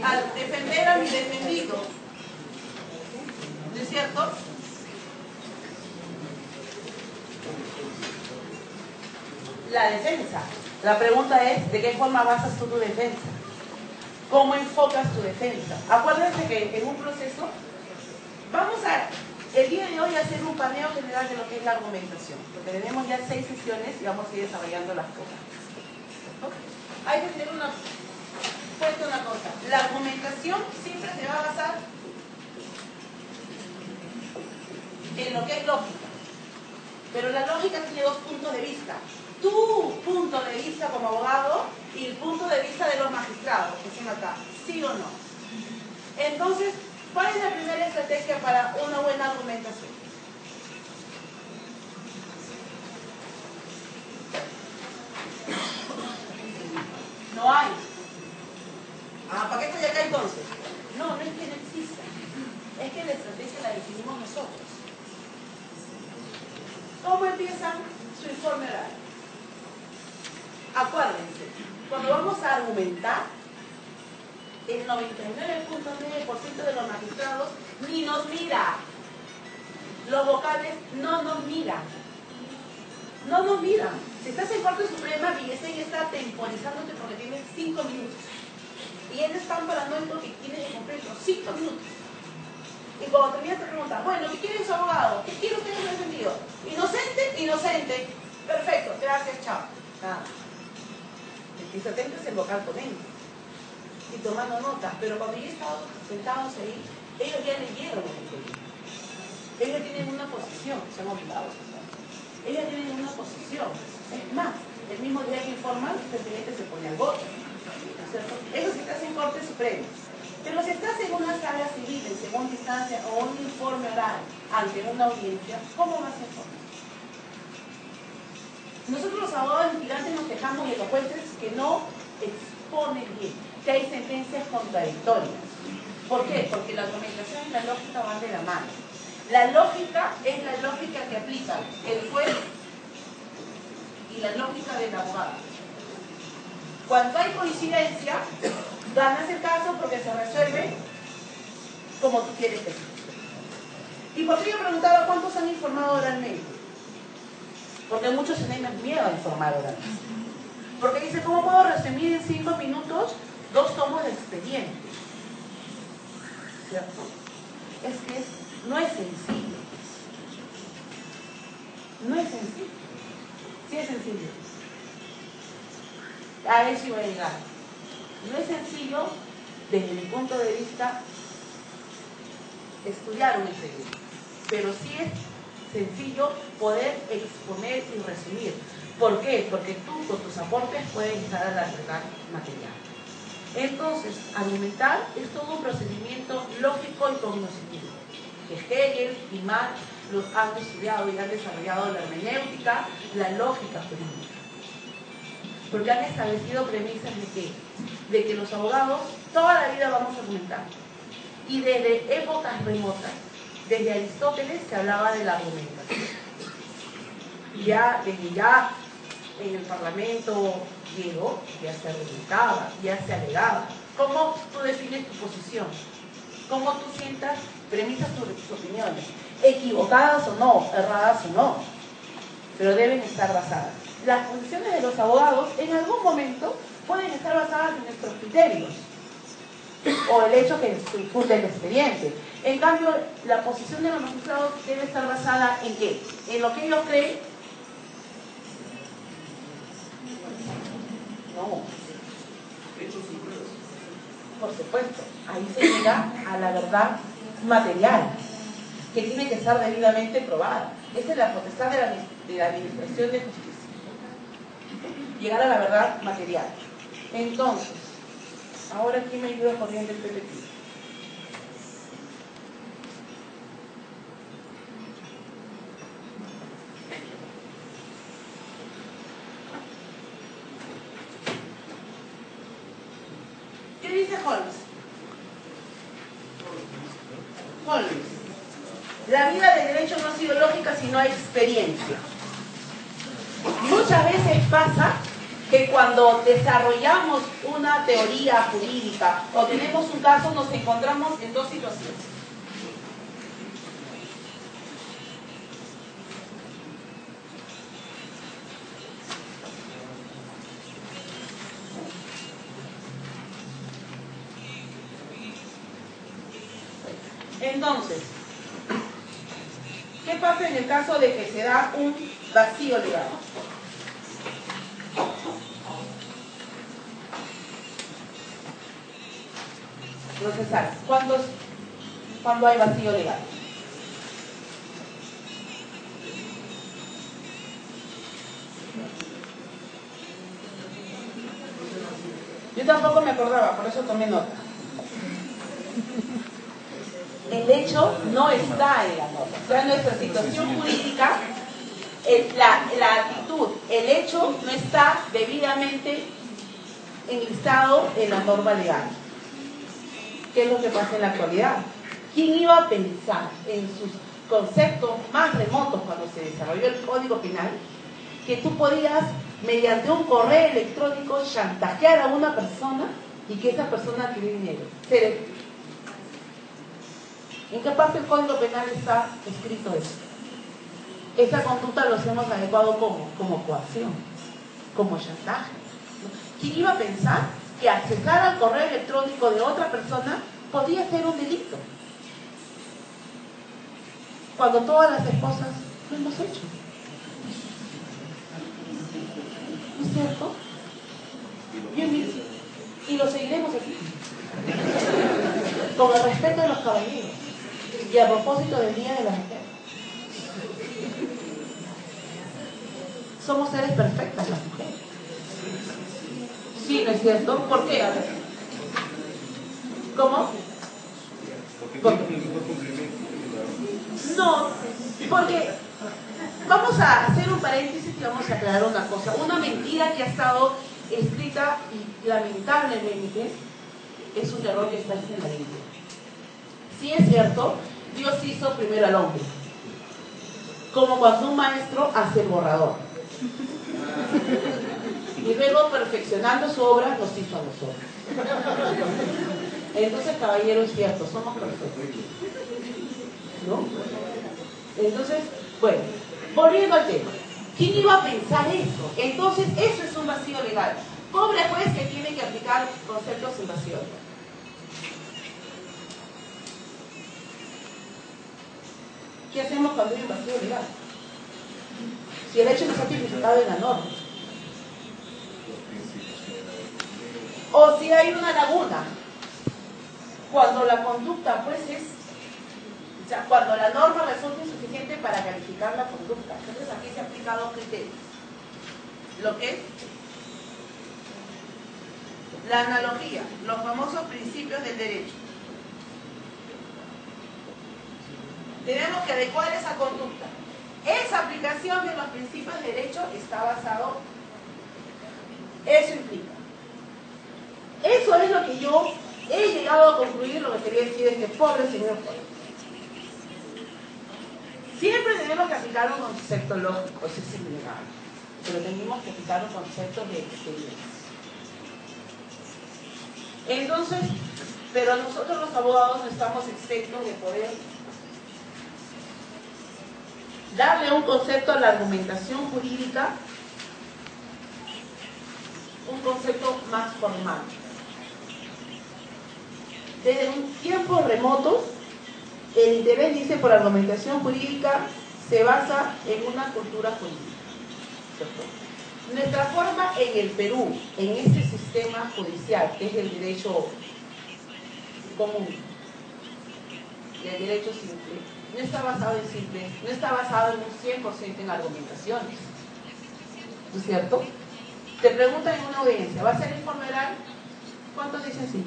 al defender a mi defendido. ¿No es cierto? La defensa. La pregunta es, ¿de qué forma basas tú tu defensa? ¿Cómo enfocas tu defensa? Acuérdense que en un proceso, vamos a, el día de hoy, hacer un paneo general de lo que es la argumentación, porque tenemos ya 6 sesiones y vamos a ir desarrollando las cosas. ¿No? Hay que tener una cosa. La argumentación siempre se va a basar en lo que es lógica. Pero la lógica tiene 2 puntos de vista. Tu punto de vista como abogado y el punto de vista de los magistrados que están acá, ¿sí o no? Entonces, ¿cuál es la primera estrategia para una buena argumentación? No hay. ¿Para qué estoy acá entonces? No es que no exista. Es que la estrategia la definimos nosotros. ¿Cómo empieza su informe oral? Acuérdense, cuando vamos a argumentar, el 99.9% de los magistrados ni nos mira. Los vocales no nos miran. No nos miran. Si estás en Corte Suprema, Villesey está temporizándote porque tienes 5 minutos. Y él es tan paranoico que tiene que cumplir los 5 minutos. Y cuando terminas te preguntas, bueno, ¿qué quiere su abogado? ¿Qué quiere usted en el defendido? Inocente, inocente. Perfecto, gracias, chao. Nada. El que se atenta es el vocal ponente. Y tomando notas. Pero cuando ya están sentados ahí, ellos ya leyeron el expediente. Ellos tienen una posición, son obligados. Ellos tienen una posición. Es más, el mismo día que informan, el presidente se pone al voto. ¿No es cierto? Eso si estás en Corte Suprema. Pero si estás en una sala civil en segunda instancia o un informe oral ante una audiencia, ¿cómo vas a informar? Nosotros los abogados litigantes nos quejamos y elocuentes que no exponen bien, que hay sentencias contradictorias. ¿Por qué? Porque la argumentación y la lógica van de la mano. La lógica es la lógica que aplica el juez y la lógica del abogado. Cuando hay coincidencia, ganas el caso porque se resuelve como tú quieres que sea. ¿Y por qué yo preguntaba cuántos han informado oralmente? Porque muchos tienen miedo a informar oralmente. Porque dice, ¿cómo puedo resumir en 5 minutos 2 tomos de expediente? ¿Cierto? Es que no es sencillo. No es sencillo. Sí es sencillo. A eso iba a llegar. No es sencillo, desde mi punto de vista, estudiar un expediente. Pero sí es sencillo poder exponer y resumir. ¿Por qué? Porque tú con tus aportes puedes llegar a la verdad material. Entonces, argumentar es todo un procedimiento lógico y cognoscitivo. Que Hegel y Marx los han estudiado y han desarrollado la hermenéutica, la lógica jurídica. Porque han establecido premisas de que los abogados toda la vida vamos a argumentar. Y desde épocas remotas, desde Aristóteles se hablaba de la argumentación. Desde ya en el Parlamento griego ya se argumentaba, ya se alegaba. ¿Cómo tú defines tu posición? ¿Cómo tú sientas premisas sobre tus opiniones? Equivocadas o no, erradas o no, pero deben estar basadas. Las posiciones de los abogados en algún momento pueden estar basadas en nuestros criterios o el hecho que se discute el expediente. En cambio, la posición de los magistrados debe estar basada ¿en qué? ¿En lo que ellos creen? No. Por supuesto, ahí se llega a la verdad material, que tiene que estar debidamente probada. Esa es la potestad de la Administración de Justicia. Llegar a la verdad material. Entonces, ahora aquí me ayuda corriendo el PPT. ¿Qué dice Holmes? Holmes. La vida del derecho no ha sido lógica sino experiencia. Muchas veces pasa que cuando desarrollamos una teoría jurídica o tenemos un caso nos encontramos en dos situaciones. Entonces, ¿qué pasa en el caso de que se da un vacío legal? No se sabe. ¿Cuándo hay vacío legal? Yo tampoco me acordaba, por eso tomé nota. El hecho no está en la norma. O sea, en nuestra situación jurídica, la actitud, el hecho no está debidamente enlistado en la norma legal. ¿Qué es lo que pasa en la actualidad? ¿Quién iba a pensar en sus conceptos más remotos cuando se desarrolló el Código Penal que tú podías, mediante un correo electrónico, chantajear a una persona y que esa persona adquiera dinero? ¿En qué parte del Código Penal está escrito eso? Esa conducta los hemos adecuado como coacción, como chantaje. ¿Quién iba a pensar que accesar al correo electrónico de otra persona podía ser un delito? Cuando todas las esposas lo hemos hecho. ¿No es cierto? Y lo seguiremos aquí. Con el respeto de los caballeros. Y a propósito del Día de la Mujer. Somos seres perfectas las mujeres. Sí, ¿no es cierto? ¿Por qué? A ver. ¿Cómo? No, porque vamos a hacer un paréntesis y vamos a aclarar una cosa. Una mentira que ha estado escrita y lamentablemente es un error que está en la Biblia. Sí es cierto, Dios hizo primero al hombre, como cuando un maestro hace el borrador. Y luego, perfeccionando su obra, nos hizo a nosotros. Entonces, caballero, es cierto, somos perfectos, ¿no? Entonces, bueno, volviendo al tema. ¿Quién iba a pensar eso? Entonces, eso es un vacío legal. Pobre juez que tiene que aplicar conceptos en vacío legal. ¿Qué hacemos cuando hay un vacío legal? Si el hecho no está tipificado en la norma. O si hay una laguna. Cuando la conducta, pues, o sea, cuando la norma resulta insuficiente para calificar la conducta. Entonces aquí se aplica dos criterios. Lo que es la analogía, los famosos principios del derecho. Tenemos que adecuar esa conducta. Esa aplicación de los principios de derecho está basado, eso implica. Eso es lo que yo he llegado a concluir. Lo que quería decir es que pobre señor juez. Siempre tenemos que aplicar un concepto lógico, eso es innegable, pero tenemos que aplicar un concepto de experiencia. Entonces, pero nosotros los abogados no estamos exentos de poder darle un concepto a la argumentación jurídica, un concepto más formal. Desde un tiempo remoto, el interés, dice, por argumentación jurídica se basa en una cultura jurídica, ¿cierto? Nuestra forma en el Perú, en este sistema judicial, que es el derecho común, el derecho simple, no está basado en simple, no está basado en un 100% en argumentaciones, ¿no es cierto? Te preguntan en una audiencia, ¿va a ser informe oral? ¿Cuántos dicen sí?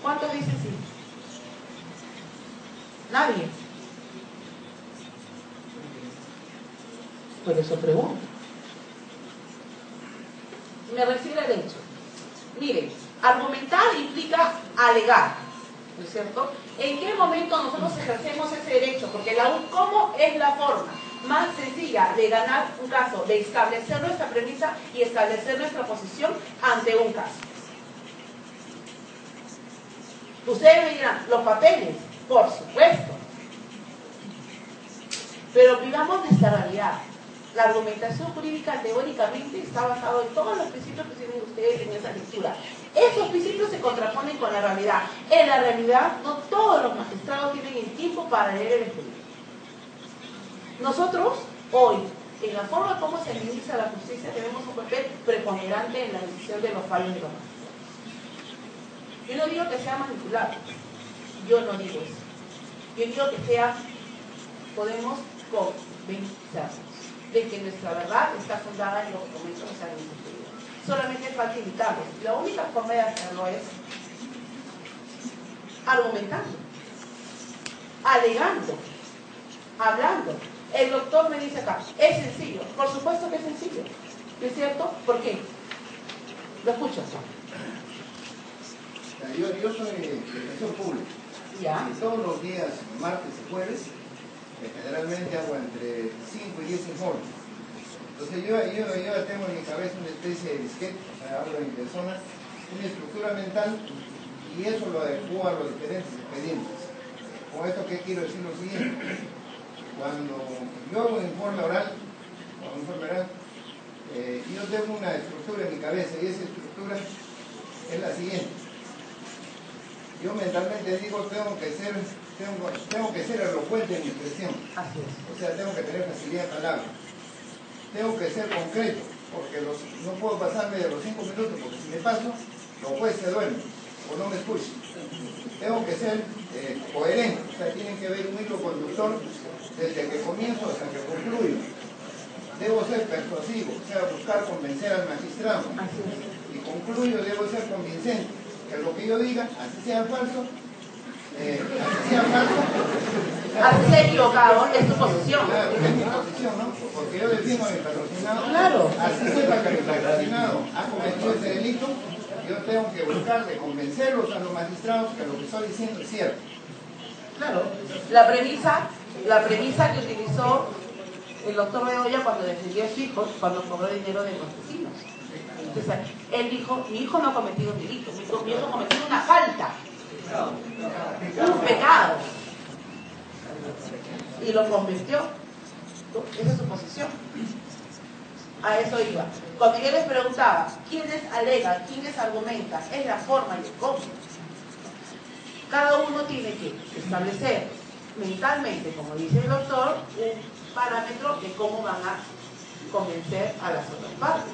¿Cuántos dicen sí? Nadie. Por eso pregunto. Me refiero al hecho. Miren, argumentar implica alegar, ¿no es cierto? ¿En qué momento nosotros ejercemos ese derecho? Porque ¿cómo es la forma? más sencilla de ganar un caso, de establecer nuestra premisa y establecer nuestra posición ante un caso. Ustedes me dirán, los papeles, por supuesto. Pero vivamos nuestra realidad. La argumentación jurídica teóricamente está basada en todos los principios que tienen ustedes en esa lectura. Esos principios se contraponen con la realidad. En la realidad, no todos los magistrados tienen el tiempo para leer el expediente. Nosotros, hoy, en la forma como se administra la justicia, tenemos un papel preponderante en la decisión de los fallos de los magistrados. Yo no digo que sea manipulado. Yo no digo eso. Yo digo que sea, podemos convencernos de que nuestra verdad está fundada en los documentos que se han instituido. Solamente falta indicarlos. La única forma de hacerlo es argumentando, alegando, hablando. El doctor me dice acá, es sencillo. Por supuesto que es sencillo. ¿Es cierto? ¿Por qué? Lo escucho. Yo soy defensor público. ¿Ya? Y todos los días, martes y jueves, generalmente hago entre 5 y 10 informes. Entonces yo tengo en mi cabeza una especie de disquete, o sea, hablo en persona, una estructura mental, y eso lo adecuo a los diferentes expedientes. Con esto, ¿qué quiero decir? Lo siguiente: cuando yo hago un informe oral, yo tengo una estructura en mi cabeza, y esa estructura es la siguiente. Yo mentalmente digo, tengo que ser elocuente en mi expresión. Así es. O sea, tengo que tener facilidad de palabra. Tengo que ser concreto, porque no puedo pasarme de los 5 minutos, porque si me paso, los jueces se duermen o no me escuchan. Tengo que ser coherente, o sea, tiene que haber un hilo conductor desde que comienzo hasta que concluyo. Debo ser persuasivo, o sea, buscar convencer al magistrado. Así es. Y concluyo, debo ser convincente, que lo que yo diga, así sea falso, así sea equivocado, es tu posición. Claro, es mi posición, ¿no? Porque yo defiendo a mi patrocinado. Claro. Así sepa que mi patrocinado ha cometido ese delito, yo tengo que buscar de convencerlos a los magistrados que lo que estoy diciendo es cierto. Claro. La premisa que utilizó el doctor Bedoya cuando defendió a su hijo, cuando cobró dinero de los vecinos. Entonces, él dijo, mi hijo no ha cometido un delito, mi hijo ha cometido una falta, un pecado. Y lo convirtió. Esa es su posición. A eso iba. Cuando yo les preguntaba, ¿quiénes alegan, quiénes argumentan? Es la forma y el cómo. Cada uno tiene que establecer mentalmente, como dice el doctor, un parámetro de cómo van a convencer a las otras partes.